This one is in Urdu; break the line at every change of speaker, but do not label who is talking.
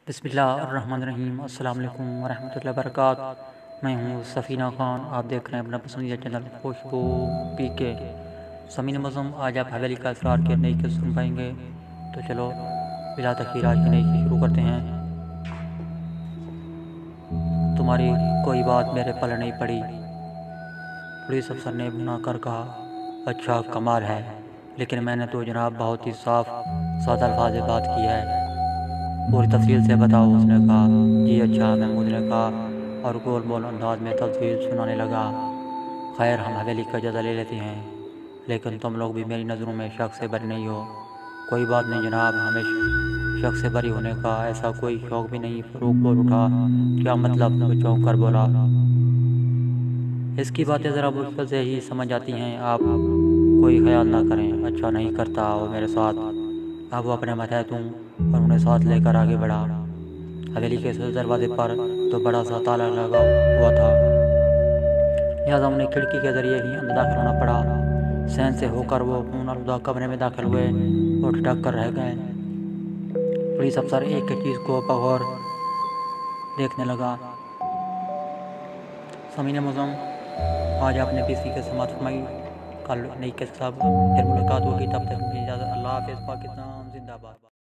بسم اللہ الرحمن الرحیم۔ السلام علیکم ورحمۃ اللہ وبرکاتہ۔ میں ہوں سفینہ خان، آپ دیکھ رہے ہیں اپنا پسندیدہ چینل خوشبو پی کے۔ سمعین معظم، آج آپ حویلی کا اسرار کے نئی قسط سن پائیں گے، تو چلو بلا تاخیر آج کی نئی قسط شروع کرتے ہیں۔ تمہاری کوئی بات میرے پلے نہیں پڑی، پولیس افسر نے بنا کر کہا۔ اچھا، کمال ہے، لیکن میں نے تو جناب بہت ہی صاف سادہ الفاظ میں بات کی ہے، پوری تفصیل سے بتاؤ۔ اس نے کہا۔ جی اچھا، محمود نے کہا اور گول مول انداز میں تفصیل سنانے لگا۔ خیر، ہم حویلی کا جائزہ لے لیتے ہیں، لیکن تم لوگ بھی میری نظروں میں شک سے بری نہیں ہو۔ کوئی بات نہیں جناب، ہمیں شک سے بری ہونے کا ایسا کوئی شوق بھی نہیں۔ فاروق بول اٹھا۔ کیا مطلب؟ وہ چونک کر بولا۔ اس کی باتیں ذرا مشکل سے ہی سمجھ آتی ہیں، آپ کوئی خیال نہ کریں۔ اچھا نہیں کرتا، وہ میرے ساتھ۔ اب وہ اپنے ماتحتوں اور انہیں ساتھ لے کر آگے بڑھا۔ حویلی کے دروازے پر تو بڑا سا تالا لگا ہوا تھا، لہٰذا انہیں کھڑکی کے ذریعے ہی اندر داخل ہونا پڑا۔ صحن سے ہو کر وہ خون آلودہ کمرے میں داخل ہوئے اور ٹھٹک کر رہ گئے۔ پولیس افسر ایک ایک چیز کو بغور دیکھنے لگا۔ سمعین معظم، آج آپ نے PC کے سماعت فرمائی، کل نئی قسط کے ساتھ پھر ملاقات ہوگی، تب تک اجازت۔ اللہ حافظ۔ پاکستان زندہ باد۔